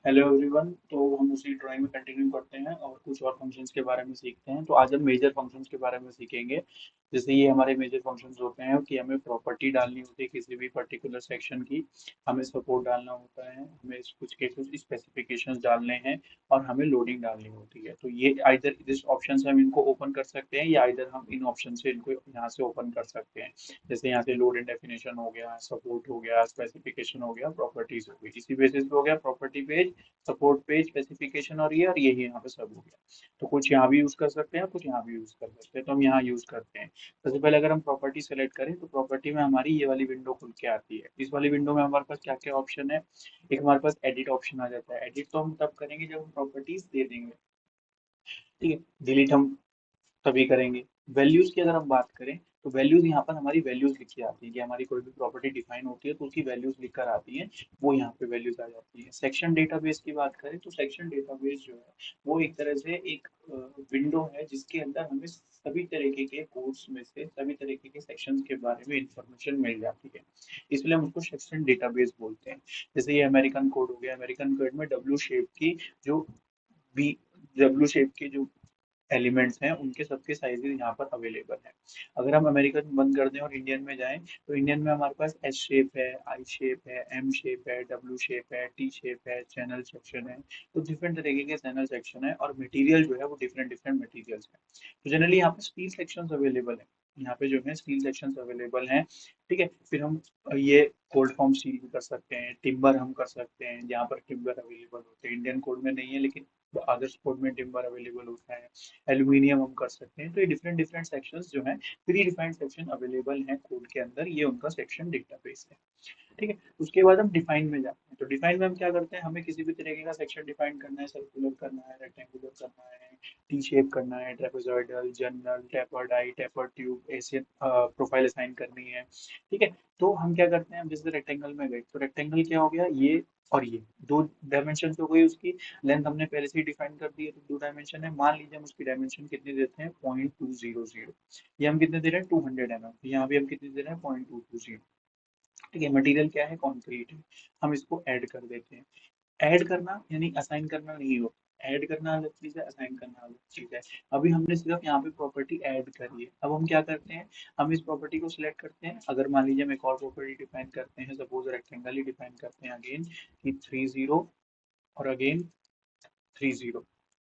Hello everyone. तो हम उसी ड्राइंग में कंटिन्यू करते हैं और कुछ और फंक्शंस के बारे में सीखते हैं। तो आज हम मेजर फंक्शंस के बारे में सीखेंगे। जैसे ये हमारे मेजर फंक्शंस होते हैं कि हमें प्रॉपर्टी डालनी होती है किसी भी पर्टिकुलर सेक्शन की, हमें सपोर्ट डालना होता है, हमें कुछ केसेस स्पेसिफिकेशंस डालने हैं और हमें लोडिंग डालनी होती है। तो ये आइदर इस ऑप्शन से हम इनको ओपन कर सकते हैं या आइदर हम इन ऑप्शन से इनको यहाँ से ओपन कर सकते हैं। जैसे यहाँ से लोड एंड डेफिनेशन हो गया, सपोर्ट हो गया, स्पेसिफिकेशन हो गया, प्रॉपर्टीज हो गई। इसी बेसिस पे हो गया property page, support page, specification और ये, और यही यहाँ पे सब हो गया। तो कुछ यहाँ भी यूज कर सकते हैं, कुछ यहाँ भी यूज कर सकते हैं। तो हम यहाँ यूज करते हैं। सबसे पहले अगर हम प्रॉपर्टी सेलेक्ट करें तो प्रॉपर्टी में हमारी ये वाली विंडो खुल के आती है। इस वाली विंडो में हमारे पास क्या क्या ऑप्शन है। एक हमारे पास एडिट ऑप्शन आ जाता है। एडिट तो हम तब करेंगे जब हम प्रॉपर्टीज दे देंगे, ठीक है। डिलीट हम तभी करेंगे। वैल्यूज की अगर हम बात करें तो वैल्यूज यहाँ पर हमारी वैल्यूज लिखी आती है कि हमारी कोई भी प्रॉपर्टी डिफाइन होती है तो उसकी वैल्यूज लिख कर आती है। वो यहाँ पे वैल्यूज आ जाती है। सेक्शन डेटाबेस की बात करें तो सेक्शन डेटाबेस जो है वो एक तरह से एक विंडो है जिसके अंदर हमें सभी तरीके के कोड्स में से सभी तरीके के सेक्शंस के बारे में इंफॉर्मेशन मिल जाती है। इसलिए हम उसको सेक्शन डेटाबेस बोलते हैं। जैसे ये अमेरिकन कोड हो गया। अमेरिकन कोड में डब्ल्यू शेप की जो बी डब्ल्यू शेप के जो एलिमेंट्स हैं उनके सबके साइजेस यहाँ पर अवेलेबल हैं। अगर हम अमेरिकन बंद कर दें और इंडियन में जाएं तो इंडियन में हमारे पास एस शेप है, आई शेप है, एम शेप है, डब्ल्यू शेप है, टी शेप है, चैनल सेक्शन है। तो डिफरेंट तरीके के चैनल सेक्शन है और मटेरियल जो है वो डिफरेंट डिफरेंट मटेरियल्स है। तो जनरली यहाँ पे स्टील सेक्शंस अवेलेबल है। यहाँ पे जो है स्टील सेक्शंस अवेलेबल हैं, ठीक है। फिर हम ये कोल्ड फॉर्म स्टील भी कर सकते हैं, टिम्बर हम कर सकते हैं जहाँ पर टिम्बर अवेलेबल होते हैं। इंडियन कोड में नहीं है लेकिन अदर्स कोड में टिम्बर अवेलेबल होता है। एल्यूमिनियम हम कर सकते हैं। तो ये डिफरेंट डिफरेंट सेक्शंस जो हैं, प्री डिफाइंड सेक्शन अवेलेबल हैं कोड के अंदर। ये उनका सेक्शन डेटाबेस है, ठीक है। उसके बाद हम डिफाइन में जाते हैं। तो डिफाइन में हम क्या करते हैं, हमें किसी भी तरीके का सेक्शन डिफाइन करना है। सर्कुलर करना है, रेक्टेंगुलर करना है, टी शेप करना है, ट्रेपेजॉइडल, जनरल, टेपर्ड आई, टेपर्ड ट्यूब, ऐसे प्रोफाइल असाइन करनी है, ठीक है। तो हम क्या करते हैं, हम जैसे रेक्टेंगल में गए तो रेक्टेंगल क्या हो गया, ये और ये दो डायमेंशन हो गई उसकी। लेंथ हमने पहले से ही डिफाइन कर दी है तो 2 डायमेंशन है। मान लीजिए हम उसकी डायमेंशन कितनी देते हैं, 0.200। ये हम कितने दे रहे हैं, 200 mm। यहाँ भी हम कितने दे रहे हैं, 0.220, ठीक है। मटेरियल क्या है, कंक्रीट है। हम इसको ऐड कर देते हैं। ऐड करना यानी असाइन करना नहीं होता। ऐड करना अलग चीज है, असाइन करना अलग चीज है। अभी हमने सिर्फ यहाँ पे प्रॉपर्टी ऐड करी है। अब हम क्या करते हैं, हम इस प्रॉपर्टी को सिलेक्ट करते हैं। अगर मान लीजिए हम एक और प्रॉपर्टी डिफाइन करते हैं, सपोज रेक्टेंगल ही डिफाइन करते हैं अगेन, कि 30 और अगेन 30,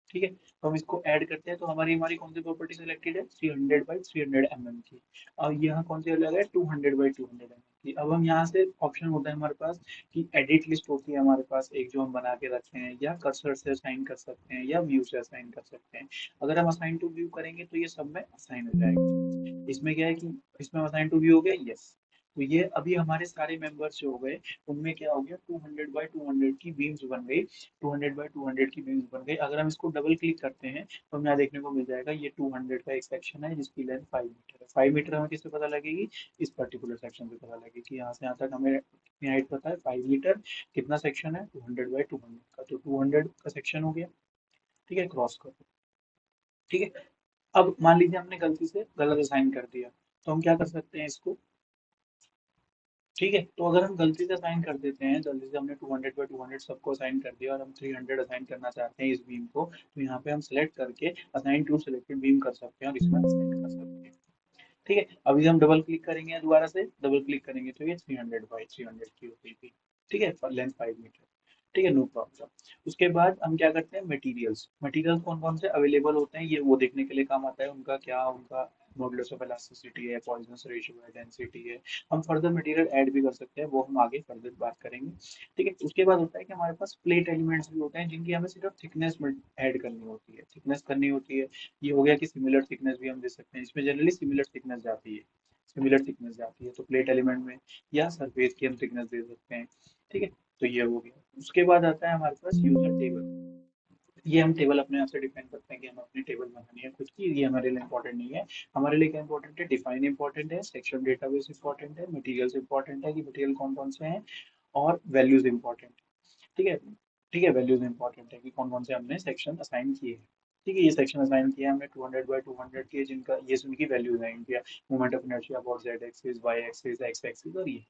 ठीक है। तो हम इसको ऐड करते हैं तो हमारी हमारी कौन सी प्रॉपर्टी सिलेक्टेड है, 300 बाई 300 mm की। और यहाँ कौन सी अलग है, 200 बाई 200 mm की। अब हम यहाँ से ऑप्शन होता है हमारे पास कि एडिट लिस्ट होती है हमारे पास एक, जो हम बना के रखते हैं, या कर्सर से असाइन कर सकते हैं या व्यू से असाइन कर सकते हैं। अगर हम असाइन टू व्यू करेंगे तो ये सब में असाइन हो जाएगा। इसमें क्या है कि इसमें असाइन टू व्यू हो गया, यस। तो ये अभी हमारे सारे मेंबर्स जो हो गए उनमें क्या हो गया, 200 बाई 200 की बीम्स बन गई। 200 बाई 200 की बीम्स बन गई। अगर हम इसको डबल क्लिक करते हैं तो हमें यहाँ देखने को मिल जाएगा ये 200 का एक सेक्शन है जिसकी लेंथ 5 मीटर है। 5 मीटर हमें किससे पता लगेगी, इस पर्टिकुलर सेक्शन से पता लगेगी कि यहाँ से यहाँ तक हमें कितनी हाइट पता है, 5 मीटर। कितना सेक्शन है, 200 बाई 200 का। तो 200 का सेक्शन हो गया, ठीक है। क्रॉस करो, ठीक है। अब मान लीजिए हमने गलती से गलत असाइन कर दिया, तो हम क्या कर सकते हैं इसको, ठीक है। तो अगर हम गलती से असाइन कर देते हैं, जल्दी से हमने 200 बाई 200 सबको असाइन कर दिया और हम 300 असाइन करना चाहते हैं इस बीम को, तो यहाँ पे हम सिलेक्ट करके असाइन टू सिलेक्टेड बीम कर सकते हैं और इसमें असाइन कर सकते हैं, ठीक है। अभी हम डबल क्लिक करेंगे, दोबारा से डबल क्लिक करेंगे तो ये 300 बाई 300 की हो गई थी, ठीक है। लेंथ 5 मीटर, ठीक है, नो प्रॉब्लम। उसके बाद हम क्या करते हैं, मटेरियल्स। मटेरियल्स कौन कौन से अवेलेबल होते हैं ये वो देखने के लिए काम आता है। उनका क्या, उनका मॉडुलस ऑफ इलास्टिसिटी है, पॉइजनस रेशियो है, डेंसिटी है। हम फर्दर मटेरियल ऐड भी कर सकते हैं, वो हम आगे फर्दर बात करेंगे, ठीक है। उसके बाद होता है कि हमारे पास प्लेट एलिमेंट्स भी होते हैं जिनकी हमें सिर्फ थिकनेस ऐड करनी होती है, थिकनेस करनी होती है। ये हो गया कि सिमिलर थिकनेस भी हम दे सकते हैं। इसमें जनरली सिमिलर थिकनेस जाती है, सिमिलर थिकनेस जाती है तो प्लेट एलिमेंट में, या सरफेस की हम थिकनेस दे सकते हैं, ठीक है। तो ये हो गया। उसके बाद आता है हमारे पास यूजर टेबल। ये हम टेबल अपने आप से डिफाइन करते हैं कि हम अपनी टेबल बनानी है खुद की। ये हमारे लिए इंपॉर्टेंट नहीं है। हमारे लिए क्या इंपॉर्टेंट है, डिफाइन इंपॉर्टेंट है, सेक्शन डेटाबेस इंपॉर्टेंट है, मटेरियल्स इंपॉर्टेंट है कि मटेरियल कौन कौन से हैं, और वैल्यूज इंपॉर्टेंट, ठीक है। ठीक है, वैल्यूज इंपॉर्टेंट है कि कौन कौन से हमने सेक्शन असाइन किए हैं, ठीक है। ये सेक्शन असाइन किया हमने 200 बाई 200 के, जिनका ये उनकी वैल्यूज हैं, इनकी moment of inertia for Z axis, Y axis, X axis, और ये।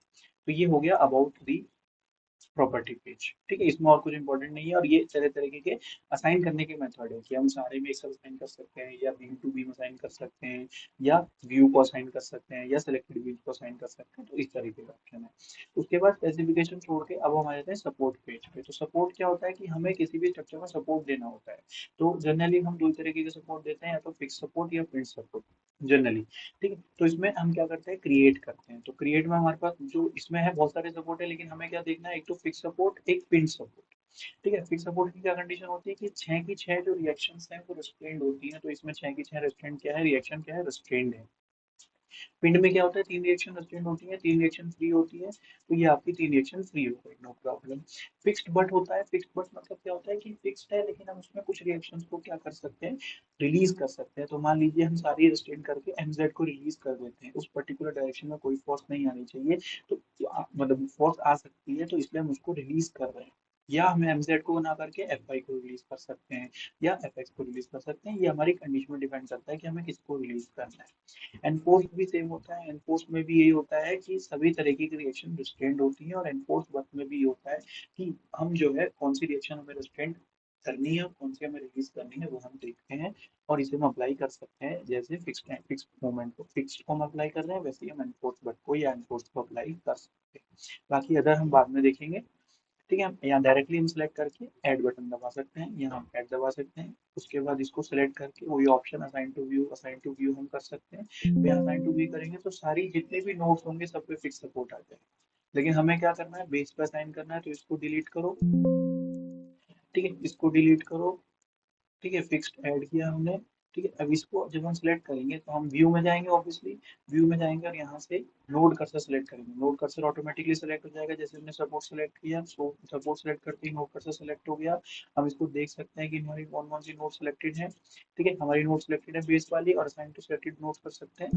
तो ये हो गया अबाउट दी प्रॉपर्टी पेज। ठीक है, इसमें और कुछ इंपॉर्टेंट नहीं है, और ये तरह तरीके के असाइन करने के मेथड है कि हम सारे में एक साथ असाइन कर सकते हैं, या बीम टू बीम असाइन कर सकते हैं, या व्यू को असाइन कर सकते हैं, या सिलेक्टेड व्यूज को असाइन कर सकते हैं। तो इस तरीके का ऑप्शन है। उसके बाद स्पेसिफिकेशन छोड़ के अब हम आ जाते हैं सपोर्ट पेज पे। तो सपोर्ट क्या होता है कि हमें किसी भी स्ट्रक्चर में सपोर्ट देना होता है। तो जनरली हम दो तरीके के सपोर्ट देते हैं, या तो फिक्स सपोर्ट या प्रिंट सपोर्ट जनरली। ठीक है, तो इसमें हम क्या करते हैं, क्रिएट करते हैं। तो क्रिएट में हमारे पास जो इसमें है बहुत सारे सपोर्ट है, लेकिन हमें क्या देखना है, एक तो फिक्स सपोर्ट, एक पिन सपोर्ट। ठीक है, फिक्स सपोर्ट की क्या कंडीशन होती है कि 6 की 6 जो रिएक्शंस हैं वो रिस्ट्रेंड होती हैं। तो इसमें 6 की 6 रिस्ट्रेंड क्या है, रिएक्शन क्या है, रिस्ट्रेंड है। पिंड में क्या होता है, 3 रिएक्शन रिस्ट्रेंड होती है, 3 रिएक्शन फ्री होती है। तो ये आपकी 3 रिएक्शन फ्री हो गई, नो प्रॉब्लम। फिक्स्ड बट होता है, फिक्स्ड बट मतलब क्या होता है कि फिक्स्ड है, लेकिन हम उसमें कुछ रिएक्शंस को क्या कर सकते हैं, रिलीज कर सकते हैं। तो मान लीजिए हम सारी रिस्ट्रेंड करके एमजेड को रिलीज कर देते हैं, उस पर्टिकुलर डायरेक्शन में कोई फोर्स नहीं आनी चाहिए। तो मतलब फोर्स आ सकती है, तो इसलिए हम उसको रिलीज कर रहे हैं। या हम एमजेड को ना करके एफ आई को रिलीज कर सकते हैं, या एफ एक्स को रिलीज कर सकते हैं। ये हमारी कंडीशन में डिपेंड करता है कि हमें किसको रिलीज करना है। एनफोर्स भी सेम होता है। एनफोर्स में भी यही होता है कि सभी तरीके की रिएक्शन रिस्ट्रेंड होती है, और एनफोर्स वर्क में भी होता है कि हम जो है कौन सी रिएक्शन हमें रिस्ट्रेंड करनी है और कौन सी हमें रिलीज करनी है, वो हम देखते हैं। और इसे हम अप्लाई कर सकते हैं, जैसे फिक्स मोमेंट को फिक्स्ड को हम अप्लाई कर रहे हैं, वैसे ही हम एनफोर्स वर्क को या एनफोर्स को अप्लाई कर सकते हैं। बाकी अदर हम बाद में देखेंगे। ठीक है, यहाँ डायरेक्टली हम सिलेक्ट करके ऐड बटन दबा सकते हैं, यहाँ हम ऐड दबा सकते हैं। उसके बाद इसको सिलेक्ट करके वही ऑप्शन असाइन टू व्यू हम कर सकते हैं। तो यहाँ असाइन टू व्यू करेंगे तो सारी जितने भी नोट्स होंगे सब पे फिक्स सपोर्ट आ जाए। लेकिन हमें क्या करना है, बेस पे असाइन करना है, तो इसको डिलीट करो। ठीक है, इसको डिलीट करो। ठीक है, फिक्स्ड ऐड किया हमने। ठीक है, अब इसको जब हम सिलेक्ट करेंगे तो हम व्यू में जाएंगे, ऑब्वियसली व्यू में जाएंगे, और यहाँ से नोड कर्सर सिलेक्ट करेंगे। नोड कर्सर ऑटोमेटिकली सिलेक्ट हो जाएगा, जैसे हमने सपोर्ट सिलेक्ट किया, सो सपोर्ट सिलेक्ट करते ही नोड कर्सर सिलेक्ट हो गया। हम इसको देख सकते हैं कि हमारी कौन कौन सी नोड सिलेक्टेड है। ठीक है, हमारी नोड सिलेक्टेड है बेस वाली, और असाइन टू सिलेक्टेड नोड कर सकते हैं।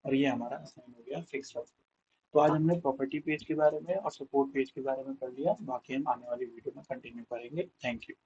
और ये हमारा असाइन हो गया फिक्स। तो आज हमने प्रॉपर्टी पेज के बारे में और सपोर्ट पेज के बारे में कर लिया। बाकी हम आने वाली वीडियो में कंटिन्यू करेंगे। Thank you.